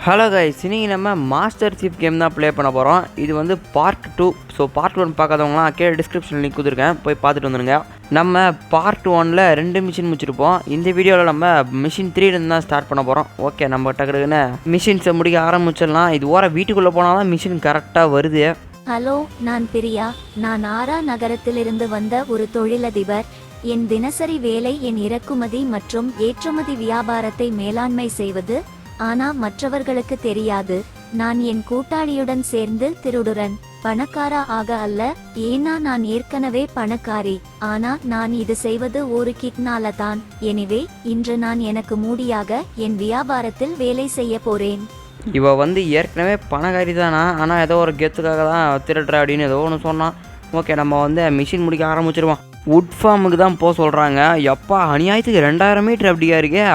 Hello guys, இன்றைக்கி நம்ம master chief game தான் ப்ளே பண்ண போகிறோம். இது வந்து பார்ட் 2. ஸோ பார்ட் 1 பார்க்காதவங்களாம் கீழே டிஸ்கிரிப்ஷனில் லிங்க் கொடுத்துருக்கேன், போய் பார்த்துட்டு வந்துடுங்க. நம்ம பார்ட் 1ல் 2 மிஷின் முடிச்சிருப்போம். இந்த வீடியோவில் நம்ம மிஷின் 3 தான் ஸ்டார்ட் பண்ண போகிறோம். ஓகே, நம்ம டக்குன்னு மிஷின்ஸை முடிக்க ஆரம்பிச்சிடலாம். இது ஓர வீட்டுக்குள்ளே போனால் தான் மிஷின் கரெக்டாக வருது. ஹலோ, நான் பிரியா. நான் ஆரா நகரத்திலிருந்து வந்த ஒரு தொழிலதிபர். என் தினசரி வேலை என் இறக்குமதி மற்றும் ஏற்றுமதி வியாபாரத்தை மேலாண்மை செய்வது. ஆனா மற்றவர்களுக்கு தெரியாது. நான் என் கூட்டாளியுடன் சேர்ந்து திருடுறன். பணக்காரா ஆக அல்ல, ஏன்னா நான் ஏற்கனவே பணக்காரி. ஆனா நான் இது செய்வது ஒரு கிக்னால தான். எனவே இன்று நான் எனக்கு மூடியாக என் வியாபாரத்தில் வேலை செய்ய போறேன். இவ வந்து ஏற்கனவே பணக்காரி தானா, ஆனால் ஏதோ ஒரு கெத்துக்காக தான் திருடுற அப்படின்னு ஏதோ ஒன்று சொன்னான். ஓகே, நம்ம வந்து மிஷின் முடிக்க ஆரம்பிச்சிருவோம். வுட் ஃபார்முக்கு தான் போக சொல்கிறாங்க. எப்பா, அநியாயத்துக்கு 2000 மீட்டர் அப்படியா இருக்கே.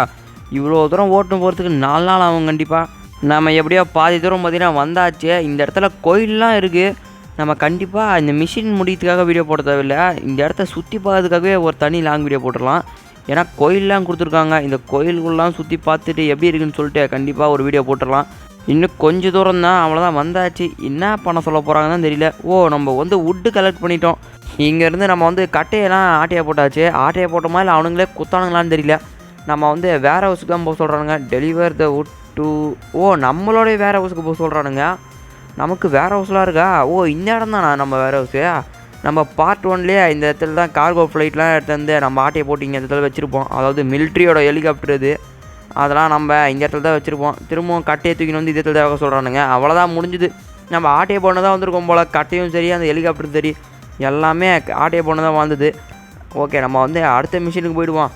இவ்வளோ தூரம் ஓட்டும் போகிறதுக்கு 4 நாள் ஆகும் கண்டிப்பாக. நம்ம எப்படியோ பாதி தூரம் பார்த்திங்கன்னா வந்தாச்சு. இந்த இடத்துல கோயிலெலாம் இருக்குது. நம்ம கண்டிப்பாக இந்த மிஷின் முடிக்கிறதுக்காக வீடியோ போட தேவையில்லை. இந்த இடத்த சுற்றி பார்க்கறதுக்காகவே ஒரு தனி லாங் வீடியோ போட்டுடலாம். ஏன்னா கோயிலெலாம் கொடுத்துருக்காங்க. இந்த கோயிலுக்குள்ளலாம் சுற்றி பார்த்துட்டு எப்படி இருக்குன்னு சொல்லிட்டு கண்டிப்பாக ஒரு வீடியோ போட்டுடலாம். இன்னும் கொஞ்சம் தூரம் தான், அவ்வளோதான் வந்தாச்சு. என்ன பண்ண சொல்ல போகிறாங்கன்னு தெரியல. நம்ம வந்து வுட்டு கலெக்ட் பண்ணிட்டோம். இங்கேருந்து நம்ம வந்து கட்டையெல்லாம் ஆட்டையை போட்டாச்சு. ஆட்டையை போட்டோமா இல்லை அவனுங்களே குத்தானுங்களான்னு தெரியல. நம்ம வந்து வேர் ஹவுஸுக்கு தான் போக சொல்கிறானுங்க. டெலிவர் த வுட் டு நம்மளோடைய வேர் ஹவுஸுக்கு போக சொல்கிறானுங்க. நமக்கு வேர் ஹவுஸ்லாம் இருக்கா? இந்த இடம் தானா நம்ம வேர் ஹவுஸு? நம்ம பார்ட் 1லேயே இந்த இடத்துல தான் கார்கோ ஃப்ளைட்லாம் எடுத்து வந்து நம்ம ஆட்டையை போட்டு இங்கே இடத்துல வச்சுருப்போம். அதாவது மிலிட்ரியோட ஹெலிகாப்டர் இது. அதெல்லாம் நம்ம இந்த இடத்துல தான் வச்சுருப்போம். திரும்பவும் கட்டையை தூக்கின்னு வந்து இந்த இடத்துல தான் சொல்கிறானுங்க. அவ்வளோதான், முடிஞ்சுது. நம்ம ஆட்டையை போன தான் வந்திருக்கோம் போல். கட்டையும் சரி, அந்த ஹெலிகாப்டரும் சரி, எல்லாமே ஆட்டையை போன தான் வாழ்ந்தது. ஓகே, நம்ம வந்து அடுத்த மிஷினுக்கு போயிடுவோம்.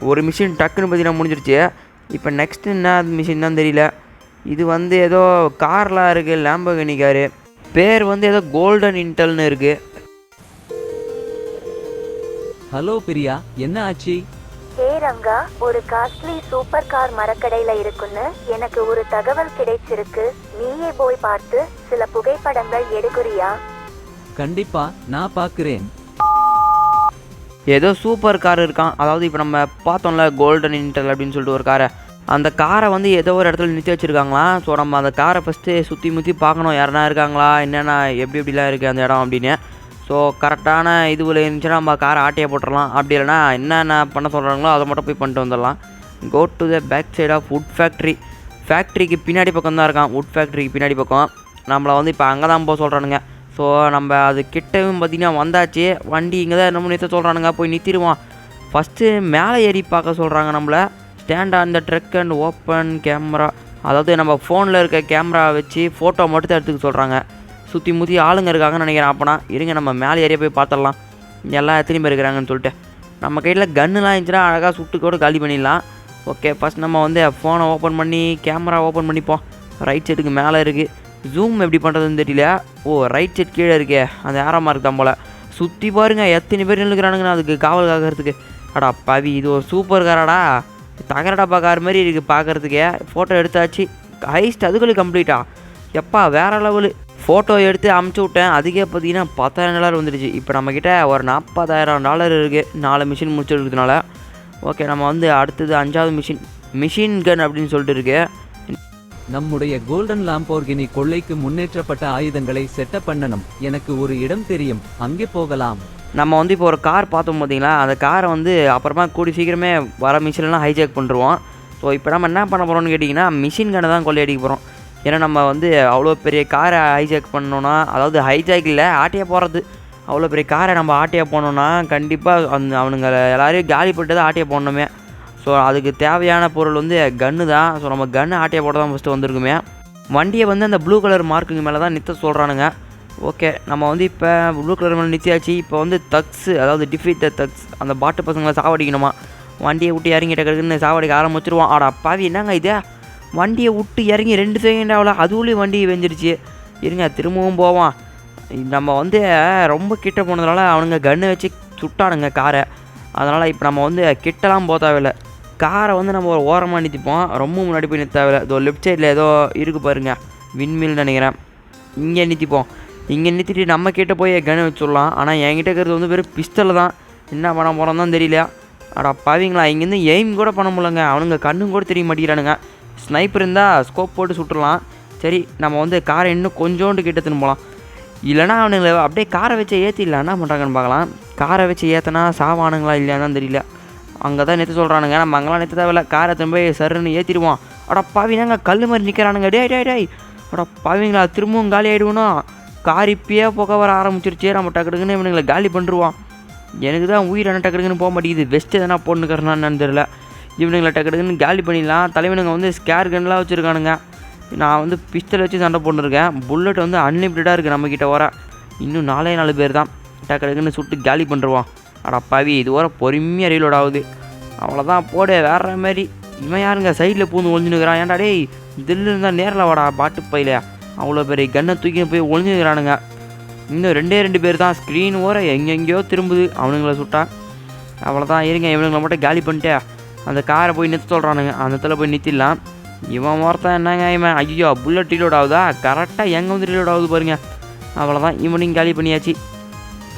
ஒரு மிஷின் டக்குன்னு பார்த்தீங்கன்னா முடிஞ்சிருச்சு. இப்போ நெக்ஸ்ட் என்ன மிஷின் தான் தெரியல. இது வந்து ஏதோ கார்லாம் இருக்குது, லேம்பகனி காரு. பேர் வந்து ஏதோ கோல்டன் இன்டெல்னு இருக்குது. ஹலோ பிரியா, என்ன ஆச்சு? ஹே ரங்கா, ஒரு காஸ்ட்லி சூப்பர் கார் மரக்கடையில இருக்குன்னு எனக்கு ஒரு தகவல் கிடைச்சிருக்கு. நீயே போய் பார்த்து சில புகைப்படங்கள் எடுக்குறியா? கண்டிப்பா, நான் பார்க்குறேன். ஏதோ சூப்பர் கார் இருக்கான். அதாவது இப்போ நம்ம பார்த்தோம்ல கோல்டன் இன்டெல் அப்படின்னு சொல்லிட்டு ஒரு காரை, அந்த காரை வந்து ஏதோ ஒரு இடத்துல நிறுத்தி வச்சுருக்காங்களாம். ஸோ நம்ம அந்த காரை ஃபஸ்ட்டு சுற்றி முற்றி பார்க்கணும், யாருனா இருக்காங்களா, என்னென்ன எப்படிலாம் இருக்குது அந்த இடம் அப்படின்னு. ஸோ கரெக்டான இதுவில் இருந்துச்சுன்னா நம்ம காரை ஆட்டையை போட்டுடலாம். அப்படி இல்லைனா என்னென்ன பண்ண சொல்கிறாங்களோ அதை மட்டும் போய் பண்ணிட்டு வந்துடலாம். Go to the back side of wood factory. ஃபேக்ட்ரிக்கு பின்னாடி பக்கம் தான் இருக்கான். வுட் ஃபேக்ட்ரிக்கு பின்னாடி பக்கம் நம்மளை வந்து இப்போ அங்கே தான் போக சொல்கிறானுங்க. ஸோ நம்ம அது கிட்டவும் பார்த்திங்கன்னா வந்தாச்சு. வண்டி இங்கே தான் என்ன நிறுத்த சொல்கிறானுங்க. போய் நிறுத்திடுவோம். ஃபஸ்ட்டு மேலே ஏறி பார்க்க சொல்கிறாங்க நம்மளை. Stand on the truck and open camera. அதாவது நம்ம ஃபோனில் இருக்க கேமரா வச்சு ஃபோட்டோ மட்டும் தான் எடுத்துக்க சொல்கிறாங்க. சுற்றி முற்றி ஆளுங்க இருக்காங்கன்னு நினைக்கிறேன். அப்போனா இருங்க, நம்ம மேலே ஏறிய போய் பார்த்துடலாம் எல்லாம் எத்தனை பேர் இருக்கிறாங்கன்னு சொல்லிட்டு. நம்ம கையில் கன்னுலாம் இருந்துச்சுன்னா அழகாக சுட்டு கூட காலி பண்ணிடலாம். ஓகே, ஃபஸ்ட் நம்ம வந்து ஃபோனை ஓப்பன் பண்ணி கேமரா ஓப்பன் பண்ணிப்போம். ரைட் சைடுக்கு மேலே இருக்குது. ஜூம் எப்படி பண்ணுறதுன்னு தெரியல. ரைட் சைட் கீழே இருக்கே, அந்த ஏரோ மார்க் தான் போல். சுற்றி பாருங்கள் எத்தனை பேர் நின்றுக்கிறானுங்கண்ணா அதுக்கு காவல் காக்கிறதுக்கு. அடா பாவி, இது ஒரு சூப்பர் காராடா. தகரடப்பா கார் மாதிரி இருக்குது பார்க்குறதுக்கே. ஃபோட்டோ எடுத்தாச்சு. ஹைஸ்ட் அதுக்குள்ளே கம்ப்ளீட்டா. எப்பா வேறு லெவலு. ஃபோட்டோ எடுத்து அமுச்சு விட்டேன். அதுக்கே பார்த்தீங்கன்னா $10,000 வந்துடுச்சு. இப்போ நம்மக்கிட்ட ஒரு $40,000 இருக்குது 4 மிஷின் முடிச்சிருக்கிறதுனால. ஓகே, நம்ம வந்து அடுத்தது 5வது மிஷின் கன் அப்படின்னு சொல்லிட்டு இருக்கு. நம்முடைய கோல்டன் லாம்போர்கினி கொள்ளைக்கு முன்னேற்றப்பட்ட ஆயுதங்களை செட்டப் பண்ணணும். எனக்கு ஒரு இடம் தெரியும், அங்கே போகலாம். நம்ம வந்து இப்போ ஒரு கார் பார்த்தோம் பார்த்தீங்களா, அந்த காரை வந்து அப்புறமா கூடி சீக்கிரமே வர மிஷின்லாம் ஹைஜாக் பண்ணுருவோம். ஸோ இப்போ நம்ம என்ன பண்ண போகிறோம்னு கேட்டிங்கன்னா, மிஷின் கண்ணை தான் கொள்ளையடிக்க போகிறோம். ஏன்னா நம்ம வந்து அவ்வளோ பெரிய காரை ஹைஜாக் பண்ணோன்னா, அதாவது ஹைஜாக் இல்லை, ஆட்டையாக போகிறது. அவ்வளோ பெரிய காரை நம்ம ஆட்டையாக போனோன்னா கண்டிப்பாக அவனுங்க எல்லாரையும் காலி பண்ணிட்டு தான் ஆட்டையாக போடணுமே. ஸோ அதுக்கு தேவையான பொருள் வந்து கன்று தான். ஸோ நம்ம கன்று ஆட்டையை போட தான் ஃபஸ்ட்டு வந்திருக்குமே. வண்டியை வந்து அந்த ப்ளூ கலர் மார்க்குங்க மேலே தான் நிறுத்த சொல்கிறானுங்க. ஓகே, நம்ம வந்து இப்போ ப்ளூ கலர் மேலே நிறுத்தியாச்சு. இப்போ வந்து தக்ஸு, அதாவது டிஃபீட் த தக்ஸ், அந்த பாட்டு பசங்களை சாவடிக்கணுமா. வண்டியை விட்டு இறங்கிட்ட கிடக்குன்னு சாவடிக்க ஆரம்பிச்சிருவோம். ஆடா பாவி, என்னங்க இதே, வண்டியை விட்டு இறங்கி 2 செகண்ட் ஆகல, அதுவுலேயும் வண்டி வெஞ்சிருச்சு. இருங்க, திரும்பவும் போவோம். நம்ம வந்து ரொம்ப கிட்ட போனதுனால அவனுங்க கன்று வச்சு சுட்டானுங்க காரை. அதனால் இப்போ நம்ம வந்து கிட்டலாம் போக தேவையில்லை. காரை வந்து நம்ம ஒரு ஓரமாக நிறுத்திப்போம். ரொம்ப முன்னாடி போய் நிறுத்த தேவையில்லை. இதோ லெஃப்ட் சைடில் ஏதோ இருக்குது பாருங்கள், விண்மில் நினைக்கிறேன். இங்கே நிறுத்திப்போம். இங்கே நிறுத்திட்டு நம்ம கிட்டே போய் கன் வச்சுடலாம். ஆனால் என்கிட்ட இருக்கிறது வந்து வெறும் பிஸ்டல் தான். என்ன பண்ண போகிறோம் தான் தெரியல. அடா பாவீங்களா, இங்கேருந்து எய்ம் கூட பண்ண முடியலங்க. அவனுங்க கண்ணும் கூட தெரிய மாட்டேங்கிறானுங்க. ஸ்னைப்பர் இருந்தால் ஸ்கோப் போட்டு சுட்டுடலாம். சரி நம்ம வந்து காரை இன்னும் கொஞ்சோண்டு கிட்ட எடுத்துன்னு போகலாம். இல்லைனா அவனுங்களை அப்படியே காரை வச்சு ஏற்றிடலாம். என்ன பண்ணுறாங்கன்னு பார்க்கலாம். காரை வச்சு ஏற்றினா சாவானுங்களா இல்லையான்னு தெரியல. அங்கே தான் நிறுத்த சொல்கிறானுங்க. நம்ம அங்கெல்லாம் நிறுத்த தேவையில்ல. காரை திரும்ப சருன்னு ஏற்றிடுவோம். அடா பாவினாங்க கல் மாதிரி நிற்கிறானுங்க. டேய் அடா பாவிங்களா திரும்பவும் காலி ஆகிடுவோம். கார் இப்பயே புகை வர ஆரம்பிச்சிருச்சே. நம்ம டக்குன்னு இவனுங்களை காலி பண்ணிடுவோம். எனக்கு தான் உயிர் என்ன டக்குன்னு போக மாட்டேங்குது. பெஸ்ட்டு எதனா போட்டுக்கிறனான்னு தெரியல. இவனுங்களை டக்குன்னு காலி பண்ணிடலாம். தலைவனுங்க வந்து ஸ்கேர் கன்லாம் வச்சுருக்கானுங்க. நான் வந்து பிஸ்டல் வச்சு சண்டை போட்டுருக்கேன். புல்லட் வந்து அன்லிமிட்டடாக இருக்குது நம்மக்கிட்ட வர. இன்னும் 4 பேர் தான். டக்குன்னு சுட்டு காலி பண்ணிடுவான். அடா பாவி இது வர பொறுமையாக ரீலோட் ஆகுது. அவ்வளோதான் போடு வேற மாதிரி. இவன் யாருங்க சைடில் பூந்து ஒழிஞ்சுனுக்கிறான். ஏன்டா டேய் தில்லு இருந்தால் நேரில் வாடா பாட்டு பையில. அவ்வளோ பெரிய கன்னை தூக்கி போய் ஒழிஞ்சுக்கிறானுங்க. இன்னும் 2 பேர் தான். ஸ்க்ரீன் ஓர எங்கெங்கேயோ திரும்புது அவனுங்களை சுட்டா. அவ்வளோதான் இருங்க. இவனுங்களை மட்டும் காலி பண்ணிட்டு அந்த காரை போய் நிறுத்த சொல்கிறானுங்க. அந்த இடத்துல போய் நிறுத்திடலாம். இவன் ஒருத்தான் என்னங்க இவன் ஐயோ புல்லட் ரீலோட் ஆகுதா. கரெக்டாக எங்கே வந்து ரீலோட் ஆகுது பாருங்கள். அவ்வளோதான் இவனையும் காலி பண்ணியாச்சு.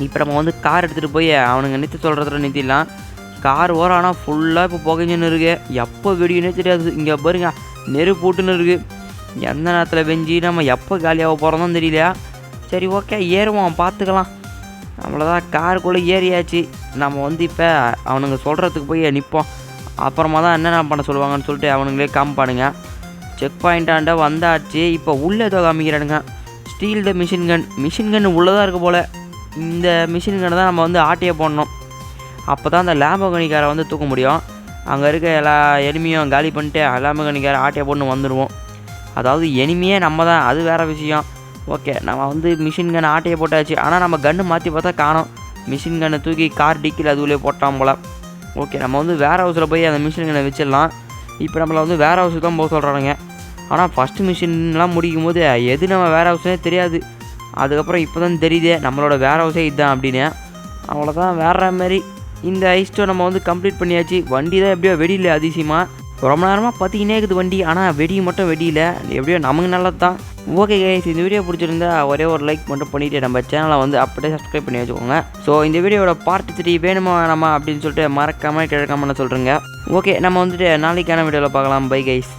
இப்போ நம்ம வந்து கார் எடுத்துகிட்டு போய் அவனுங்க நிறுத்த சொல்கிறதுல நிறுத்திடலாம். கார் ஓரம் ஆனால் ஃபுல்லாக இப்போ புகைஞ்சுன்னு இருக்குது. எப்போ வெடியுன்னே தெரியாது. இங்கே பாருங்க நெருப்பு போட்டுன்னு இருக்குது. எந்த நேரத்தில் வெஞ்சி நம்ம எப்போ காலியாக போகிறோம் தெரியலையா. சரி ஓகே ஏறுவோம் பார்த்துக்கலாம். அவ்வளோதான் காருக்குள்ளே ஏறியாச்சு. நம்ம வந்து இப்போ அவனுங்க சொல்கிறதுக்கு போய் நிற்போம். அப்புறமா தான் என்னென்ன பண்ண சொல்லுவாங்கன்னு சொல்லிட்டு அவனுங்களே காமிப்பானுங்க. செக் பாயிண்டாண்ட வந்தாச்சு. இப்போ உள்ளே ஏதோ காமிக்கிறானுங்க. ஸ்டீல் த மிஷின் கன் உள்ளதாக இருக்க போல். இந்த மிஷின் கன்னை தான் நம்ம வந்து ஆட்டையை போடணும். அப்போ தான் அந்த லேம்பகனிக்காரை வந்து தூக்க முடியும். அங்கே இருக்க எல்லா எனிமியும் காலி பண்ணிட்டு லேம்பகனிக்காரை ஆட்டையை போட்டு வந்துடுவோம். அதாவது எனிமியே நம்ம தான், அது வேறு விஷயம். ஓகே நம்ம வந்து மிஷின் கன் ஆட்டையை போட்டாச்சு. ஆனால் நம்ம கன்று மாற்றி பார்த்தா காணோம். மிஷின் கன்னை தூக்கி கார் டிக்கில் அதுக்குள்ளே போட்டான் போல். ஓகே நம்ம வந்து வேர் ஹவுஸில் போய் அந்த மிஷின் கன்னை வச்சிடலாம். இப்போ நம்மளை வந்து வேர் ஹவுஸுக்கு தான் போக சொல்கிறானுங்க. ஆனால் ஃபஸ்ட்டு மிஷின்லாம் முடிக்கும் போது எது நம்ம வேர் ஹவுஸ்னே தெரியாது. அதுக்கப்புறம் இப்போ தான் தெரியுதே நம்மளோட வேர் ஹவுஸே இதுதான் அப்படின்னு. அவ்வளோதான் வேறு மாதிரி இந்த ஐஸ்டோ நம்ம வந்து கம்ப்ளீட் பண்ணியாச்சு. வண்டி தான் எப்படியோ வெடியில அதிசயமாக ரொம்ப நேரமாக பார்த்திக்கினே இருக்குது வண்டி. ஆனால் வெடி மட்டும் வெடியில எப்படியோ நமக்கு நல்லது தான். ஓகே கைஸ் இந்த வீடியோ பிடிச்சிருந்தா ஒரே ஒரு லைக் மட்டும் பண்ணிவிட்டு நம்ம சேனலை வந்து அப்படியே சப்ஸ்கிரைப் பண்ணி வச்சுக்கோங்க. ஸோ இந்த வீடியோட பார்ட் 3 வேணுமா வேணாமா அப்படின்னு சொல்லிட்டு மறக்காமல் கிழக்காமல் சொல்கிறேங்க. ஓகே நம்ம வந்துட்டு நாளைக்கான வீடியோவில் பார்க்கலாம். Bye guys.